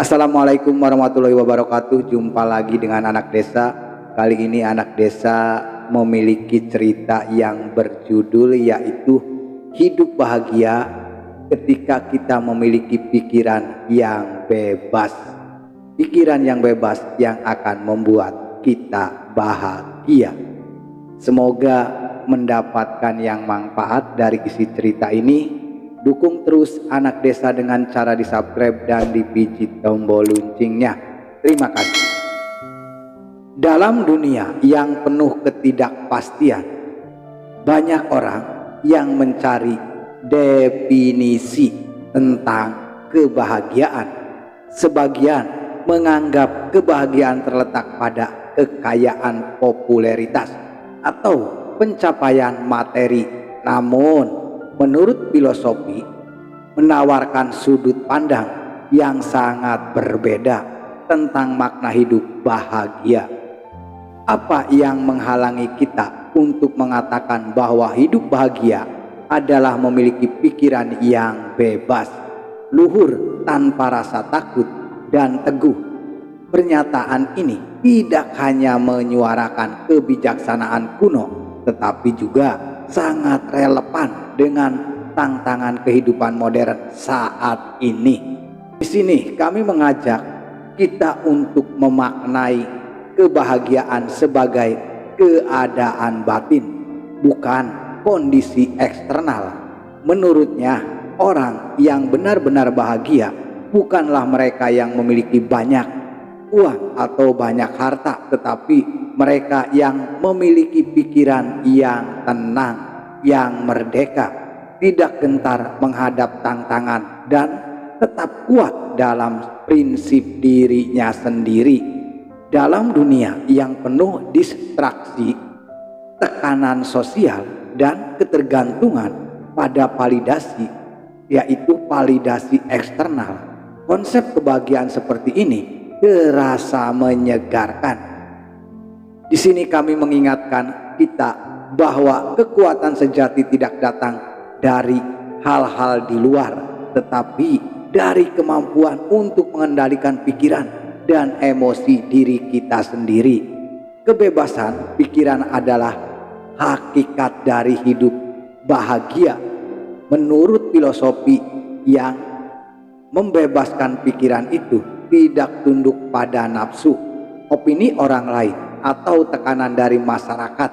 Assalamualaikum warahmatullahi wabarakatuh. Jumpa lagi dengan anak desa. Kali ini anak desa memiliki cerita yang berjudul yaitu hidup bahagia ketika kita memiliki pikiran yang bebas. Pikiran yang bebas yang akan membuat kita bahagia. Semoga mendapatkan yang manfaat dari isi cerita ini. Dukung terus anak desa dengan cara di-subscribe dan dipijit tombol loncengnya. Terima kasih. Dalam dunia yang penuh ketidakpastian, banyak orang yang mencari definisi tentang kebahagiaan. Sebagian menganggap kebahagiaan terletak pada kekayaan, popularitas, atau pencapaian materi. Namun menurut filosofi menawarkan sudut pandang yang sangat berbeda tentang makna hidup bahagia. Apa yang menghalangi kita untuk mengatakan bahwa hidup bahagia adalah memiliki pikiran yang bebas, luhur tanpa rasa takut dan teguh? Pernyataan ini tidak hanya menyuarakan kebijaksanaan kuno, tetapi juga sangat relevan dengan tantangan kehidupan modern saat ini. Di sini kami mengajak kita untuk memaknai kebahagiaan sebagai keadaan batin, bukan kondisi eksternal. Menurutnya, orang yang benar-benar bahagia bukanlah mereka yang memiliki banyak uang atau banyak harta, tetapi mereka yang memiliki pikiran yang tenang, yang merdeka, tidak gentar menghadap tantangan, dan tetap kuat dalam prinsip dirinya sendiri. Dalam dunia yang penuh distraksi, tekanan sosial, dan ketergantungan pada validasi, yaitu validasi eksternal, konsep kebahagiaan seperti ini terasa menyegarkan. Di sini kami mengingatkan kita bahwa kekuatan sejati tidak datang dari hal-hal di luar, tetapi dari kemampuan untuk mengendalikan pikiran dan emosi diri kita sendiri. Kebebasan pikiran adalah hakikat dari hidup bahagia. Menurut filosofi yang membebaskan pikiran itu tidak tunduk pada nafsu, opini orang lain, atau tekanan dari masyarakat.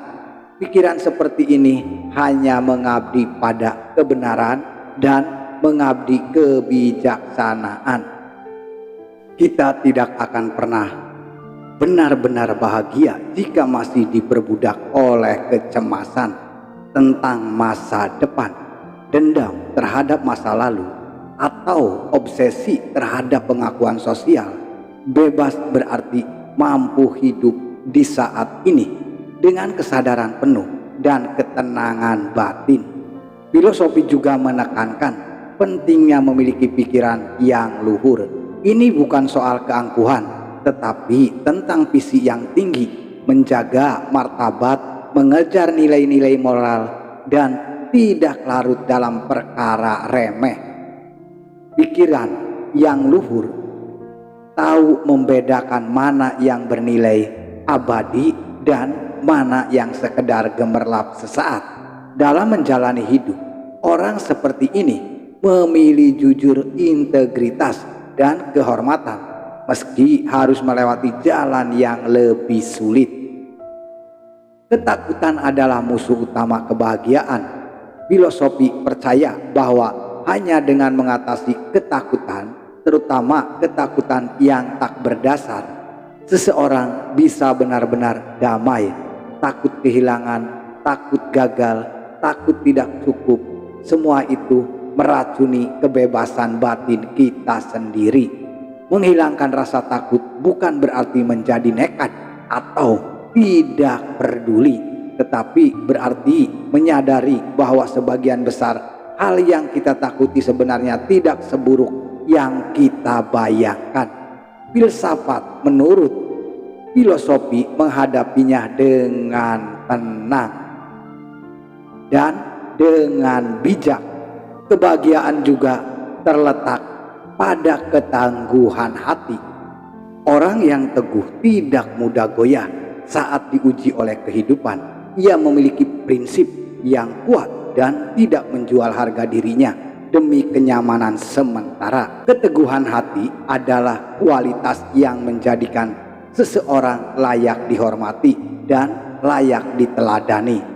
Pikiran seperti ini hanya mengabdi pada kebenaran dan mengabdi kebijaksanaan. Kita tidak akan pernah benar-benar bahagia jika masih diperbudak oleh kecemasan tentang masa depan, dendam terhadap masa lalu, atau obsesi terhadap pengakuan sosial. Bebas berarti mampu hidup di saat ini dengan kesadaran penuh dan ketenangan batin. Filosofi juga menekankan pentingnya memiliki pikiran yang luhur. Ini bukan soal keangkuhan, tetapi tentang visi yang tinggi, menjaga martabat, mengejar nilai-nilai moral, dan tidak larut dalam perkara remeh. Pikiran yang luhur tahu membedakan mana yang bernilai abadi dan mana yang sekedar gemerlap sesaat. Dalam menjalani hidup, orang seperti ini memilih jujur, integritas, dan kehormatan meski harus melewati jalan yang lebih sulit. Ketakutan adalah musuh utama kebahagiaan. Filosofi percaya bahwa hanya dengan mengatasi ketakutan, terutama ketakutan yang tak berdasar, seseorang bisa benar-benar damai. Takut kehilangan, takut gagal, takut tidak cukup, semua itu meracuni kebebasan batin kita sendiri. Menghilangkan rasa takut bukan berarti menjadi nekat atau tidak peduli, tetapi berarti menyadari bahwa sebagian besar hal yang kita takuti sebenarnya tidak seburuk yang kita bayangkan. Filsafat menurut filosofi menghadapinya dengan tenang dan dengan bijak. Kebahagiaan juga terletak pada ketangguhan hati. Orang yang teguh tidak mudah goyah saat diuji oleh kehidupan. Ia memiliki prinsip yang kuat dan tidak menjual harga dirinya demi kenyamanan sementara. Keteguhan hati adalah kualitas yang menjadikan seseorang layak dihormati dan layak diteladani.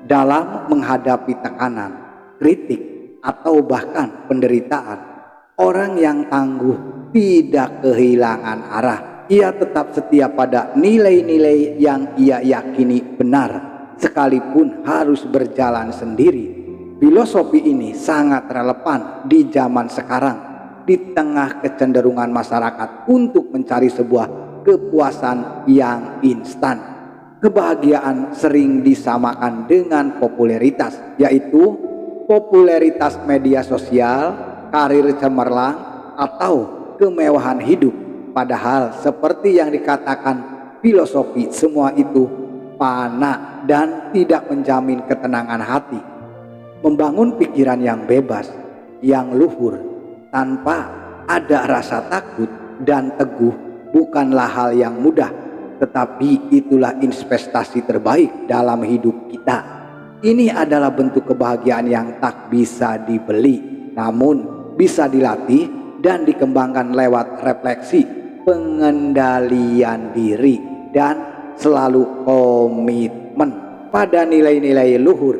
Dalam menghadapi tekanan, kritik, atau bahkan penderitaan, orang yang tangguh tidak kehilangan arah. Ia tetap setia pada nilai-nilai yang ia yakini benar, sekalipun harus berjalan sendiri. Filosofi ini sangat relevan di zaman sekarang, di tengah kecenderungan masyarakat untuk mencari sebuah kepuasan yang instan. Kebahagiaan sering disamakan dengan popularitas, yaitu popularitas media sosial, karir cemerlang, atau kemewahan hidup. Padahal seperti yang dikatakan filosofi, semua itu fana dan tidak menjamin ketenangan hati. Membangun pikiran yang bebas, yang luhur, tanpa ada rasa takut dan teguh bukanlah hal yang mudah. Tetapi itulah investasi terbaik dalam hidup kita. Ini adalah bentuk kebahagiaan yang tak bisa dibeli, namun bisa dilatih dan dikembangkan lewat refleksi, pengendalian diri, dan selalu komitmen pada nilai-nilai luhur.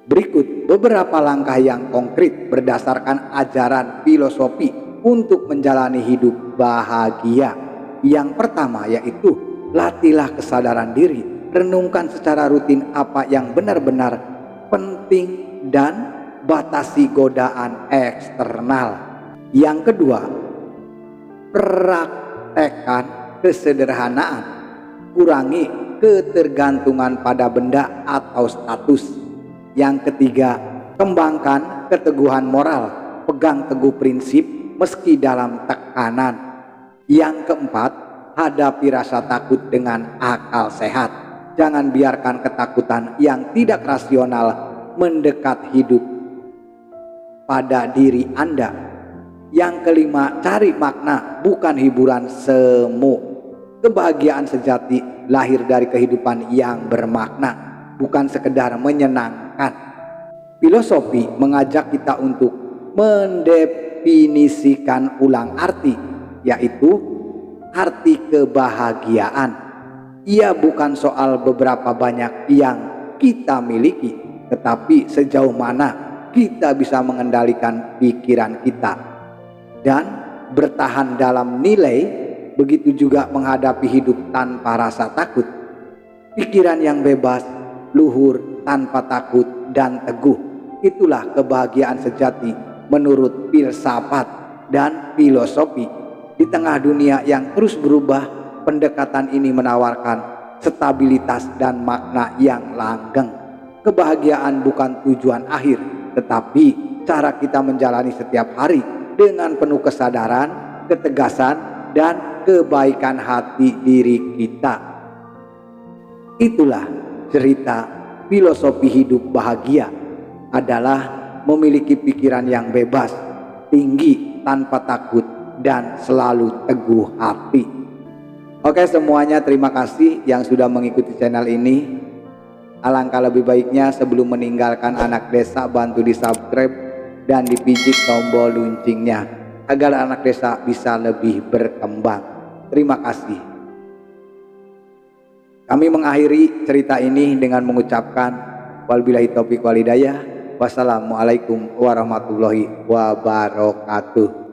Berikut beberapa langkah yang konkret berdasarkan ajaran filosofi untuk menjalani hidup bahagia. Yang pertama yaitu latihlah kesadaran diri. Renungkan secara rutin apa yang benar-benar penting dan batasi godaan eksternal. Yang kedua, praktekkan kesederhanaan. Kurangi ketergantungan pada benda atau status. Yang ketiga, kembangkan keteguhan moral. Pegang teguh prinsip meski dalam tekanan. Yang keempat, hadapi rasa takut dengan akal sehat. Jangan biarkan ketakutan yang tidak rasional mendekat hidup pada diri Anda. Yang kelima, cari makna bukan hiburan semu. Kebahagiaan sejati lahir dari kehidupan yang bermakna, bukan sekedar menyenangkan. Filosofi mengajak kita untuk mendefinisikan ulang arti, yaitu arti kebahagiaan. Ia bukan soal beberapa banyak yang kita miliki, tetapi sejauh mana kita bisa mengendalikan pikiran kita dan bertahan dalam nilai. Begitu juga menghadapi hidup tanpa rasa takut. Pikiran yang bebas, luhur, tanpa takut, dan teguh, itulah kebahagiaan sejati menurut filsafat dan filosofi. Di tengah dunia yang terus berubah, pendekatan ini menawarkan stabilitas dan makna yang langgeng. Kebahagiaan bukan tujuan akhir, tetapi cara kita menjalani setiap hari dengan penuh kesadaran, ketegasan, dan kebaikan hati diri kita. Itulah cerita filosofi hidup bahagia, adalah memiliki pikiran yang bebas, tinggi tanpa takut, dan selalu teguh hati. Oke semuanya, terima kasih yang sudah mengikuti channel ini. Alangkah lebih baiknya sebelum meninggalkan Anak Desa, bantu di subscribe dan dipijit tombol loncengnya agar Anak Desa bisa lebih berkembang. Terima kasih. Kami mengakhiri cerita ini dengan mengucapkan wabillahi taufiq wal hidayah. Wassalamualaikum warahmatullahi wabarakatuh.